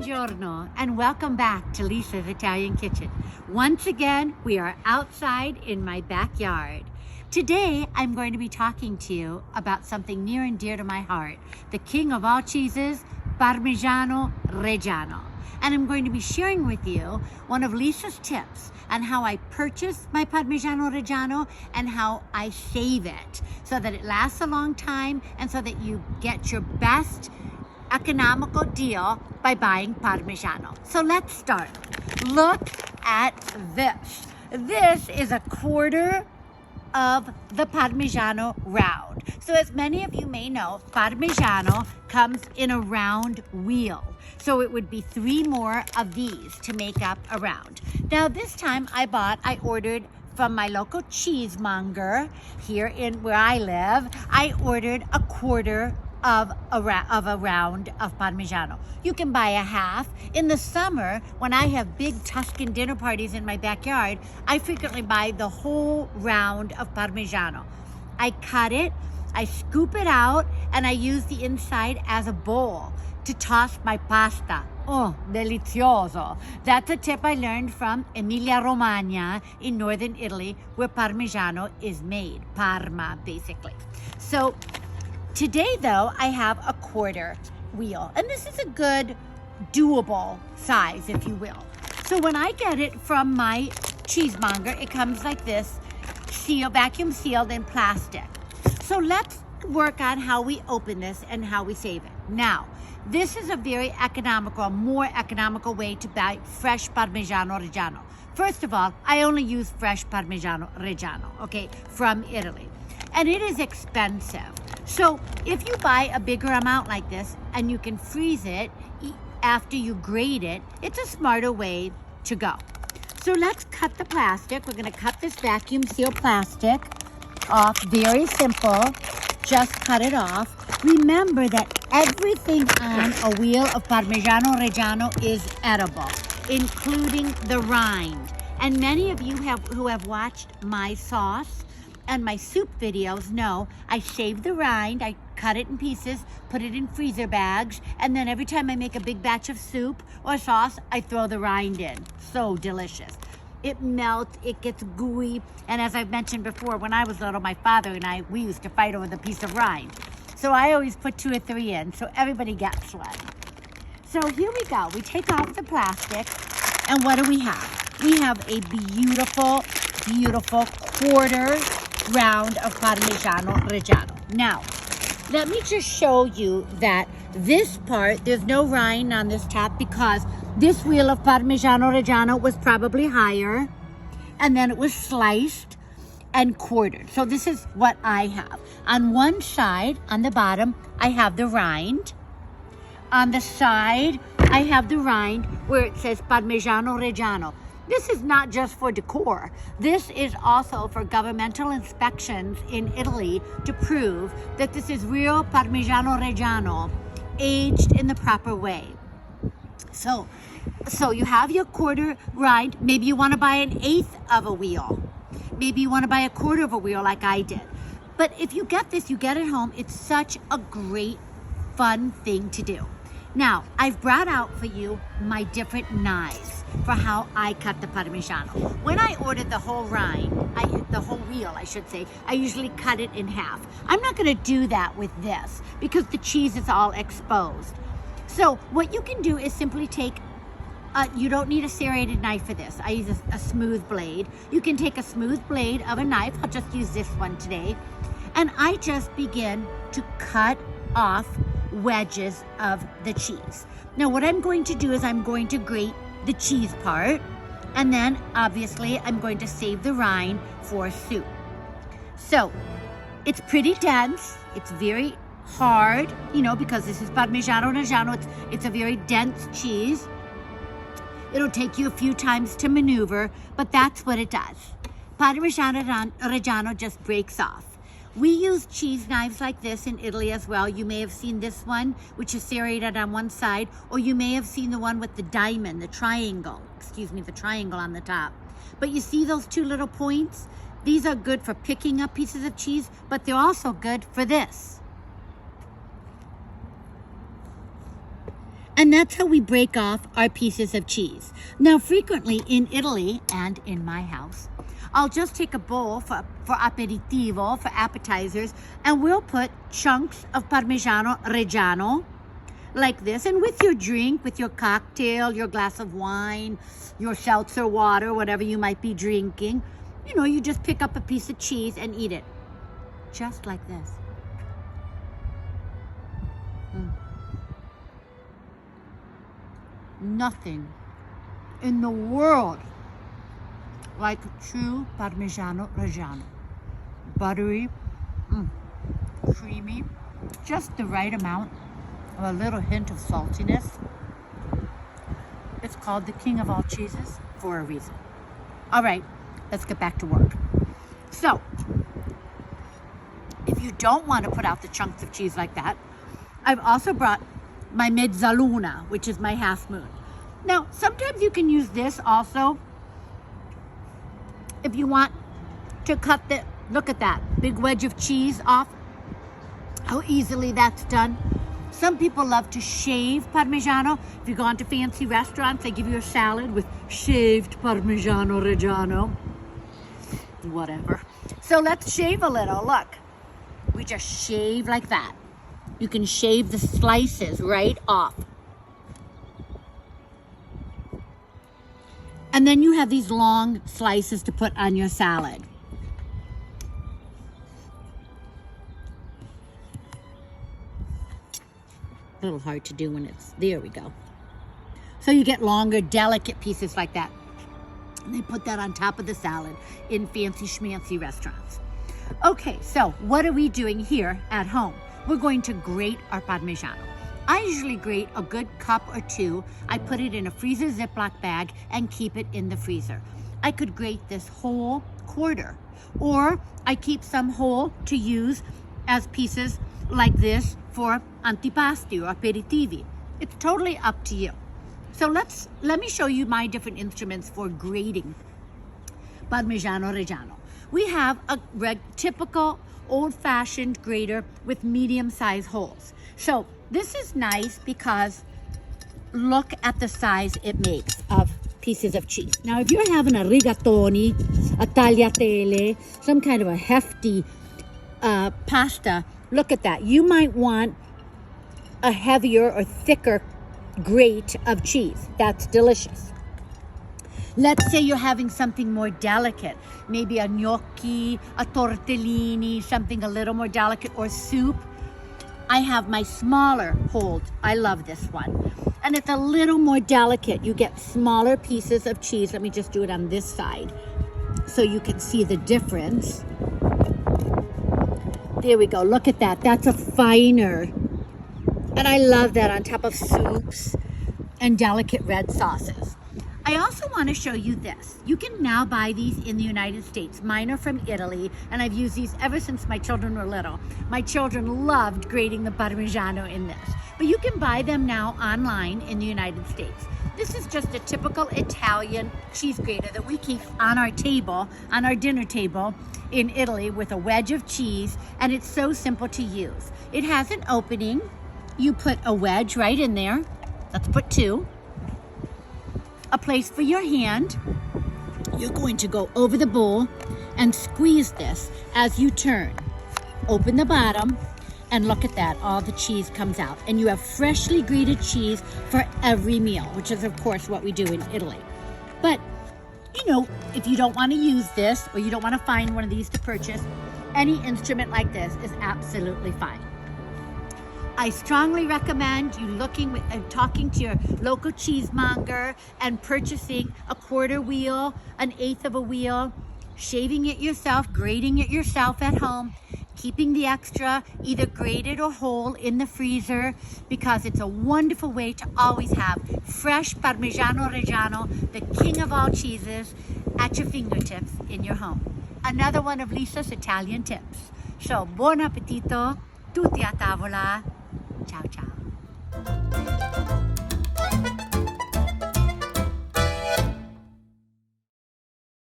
Buongiorno and welcome back to Lisa's Italian Kitchen. Once again, we are outside in my backyard. Today, I'm going to be talking to you about something near and dear to my heart, the king of all cheeses, Parmigiano Reggiano. And I'm going to be sharing with you one of Lisa's tips on how I purchase my Parmigiano Reggiano and how I save it so that it lasts a long time and so that you get your best economical deal by buying Parmigiano. So let's start. Look at this. This is a quarter of the Parmigiano round. So as many of you may know, Parmigiano comes in a round wheel. So it would be 3 more of these to make up a round. Now this time I ordered from my local cheesemonger here in where I live. I ordered a quarter of a round of Parmigiano. You can buy a half. In the summer, when I have big Tuscan dinner parties in my backyard, I frequently buy the whole round of Parmigiano. I cut it, I scoop it out, and I use the inside as a bowl to toss my pasta. Oh, delizioso. That's a tip I learned from Emilia-Romagna in northern Italy, where Parmigiano is made. Parma, basically. So today, though, I have a quarter wheel, and this is a good, doable size, if you will. So when I get it from my cheesemonger, it comes like this, vacuum sealed in plastic. So let's work on how we open this and how we save it. Now, this is a very more economical way to buy fresh Parmigiano Reggiano. First of all, I only use fresh Parmigiano Reggiano, okay, from Italy. And it is expensive. So if you buy a bigger amount like this and you can freeze it after you grate it, it's a smarter way to go. So let's cut the plastic. We're gonna cut this vacuum seal plastic off. Very simple, just cut it off. Remember that everything on a wheel of Parmigiano Reggiano is edible, including the rind. And many of you who have watched my sauce and my soup videos know I shave the rind, I cut it in pieces, put it in freezer bags, and then every time I make a big batch of soup or sauce, I throw the rind in. So delicious. It melts, it gets gooey, and as I've mentioned before, when I was little, my father and we used to fight over the piece of rind. So I always put 2 or 3 in, so everybody gets one. So here we go. We take off the plastic, and what do we have? We have a beautiful, beautiful quarter round of Parmigiano Reggiano. Now, let me just show you that this part, there's no rind on this top because this wheel of Parmigiano Reggiano was probably higher, and then it was sliced and quartered. So this is what I have. On one side, on the bottom, I have the rind. On the side, I have the rind where it says Parmigiano Reggiano. This is not just for decor. This is also for governmental inspections in Italy to prove that this is real Parmigiano Reggiano, aged in the proper way. So you have your quarter rind. Maybe you want to buy 1/8 of a wheel. Maybe you want to buy a quarter of a wheel like I did. But if you get this, you get it home. It's such a great, fun thing to do. Now, I've brought out for you my different knives for how I cut the Parmigiano. When I ordered the whole rind, the whole wheel, I should say, I usually cut it in half. I'm not gonna do that with this because the cheese is all exposed. So what you can do is simply take, you don't need a serrated knife for this. I use a smooth blade. You can take a smooth blade of a knife. I'll just use this one today. And I just begin to cut off wedges of the cheese. Now what I'm going to do is I'm going to grate the cheese part, and then obviously I'm going to save the rind for soup. So it's pretty dense, it's very hard, because this is Parmigiano Reggiano, it's a very dense cheese. It'll take you a few times to maneuver, but that's what it does. Parmigiano Reggiano just breaks off. We use cheese knives like this in Italy as well. You may have seen this one, which is serrated on one side, or you may have seen the one with the diamond, the triangle on the top. But you see those 2 little points? These are good for picking up pieces of cheese, but they're also good for this. And that's how we break off our pieces of cheese. Now, frequently in Italy and in my house, I'll just take a bowl for aperitivo, for appetizers, and we'll put chunks of Parmigiano Reggiano like this. And with your drink, with your cocktail, your glass of wine, your seltzer water, whatever you might be drinking, you know, you just pick up a piece of cheese and eat it. Just like this. Nothing in the world like true Parmigiano Reggiano. Buttery, creamy, just the right amount of a little hint of saltiness. It's called the king of all cheeses for a reason. All right, let's get back to work. So, if you don't want to put out the chunks of cheese like that, I've also brought my mezzaluna, which is my half moon. Now, sometimes you can use this also if you want to cut the, look at that, big wedge of cheese off, how easily that's done. Some people love to shave Parmigiano. If you go into fancy restaurants, they give you a salad with shaved Parmigiano Reggiano. Whatever. So let's shave a little, look. We just shave like that. You can shave the slices right off. And then you have these long slices to put on your salad. A little hard to do when it's, there we go. So you get longer, delicate pieces like that. And they put that on top of the salad in fancy schmancy restaurants. Okay, so what are we doing here at home? We're going to grate our Parmigiano. I usually grate a good cup or two. I put it in a freezer Ziploc bag and keep it in the freezer. I could grate this whole quarter, or I keep some whole to use as pieces like this for antipasti or aperitivi. It's totally up to you. So let me show you my different instruments for grating Parmigiano Reggiano. We have a typical old-fashioned grater with medium-sized holes. So this is nice because look at the size it makes of pieces of cheese. Now, if you're having a rigatoni, a tagliatelle, some kind of a hefty pasta, look at that. You might want a heavier or thicker grate of cheese. That's delicious. Let's say you're having something more delicate, maybe a gnocchi, a tortellini, something a little more delicate, or soup. I have my smaller hold. I love this one. And it's a little more delicate. You get smaller pieces of cheese. Let me just do it on this side so you can see the difference. There we go. Look at that. That's a finer. And I love that on top of soups and delicate red sauces. I also want to show you this. You can now buy these in the United States. Mine are from Italy, and I've used these ever since my children were little. My children loved grating the Parmigiano in this. But you can buy them now online in the United States. This is just a typical Italian cheese grater that we keep on our table, on our dinner table in Italy with a wedge of cheese, and it's so simple to use. It has an opening. You put a wedge right in there. Let's put two. A place for your hand. You're going to go over the bowl and squeeze this as you turn. Open the bottom and look at that. All the cheese comes out. And you have freshly grated cheese for every meal, which is of course what we do in Italy. But, you know, if you don't want to use this or you don't want to find one of these to purchase, any instrument like this is absolutely fine. I strongly recommend you looking and talking to your local cheesemonger and purchasing a quarter wheel, an eighth of a wheel, shaving it yourself, grating it yourself at home, keeping the extra either grated or whole in the freezer, because it's a wonderful way to always have fresh Parmigiano Reggiano, the king of all cheeses, at your fingertips in your home. Another one of Lisa's Italian tips. So, buon appetito, tutti a tavola.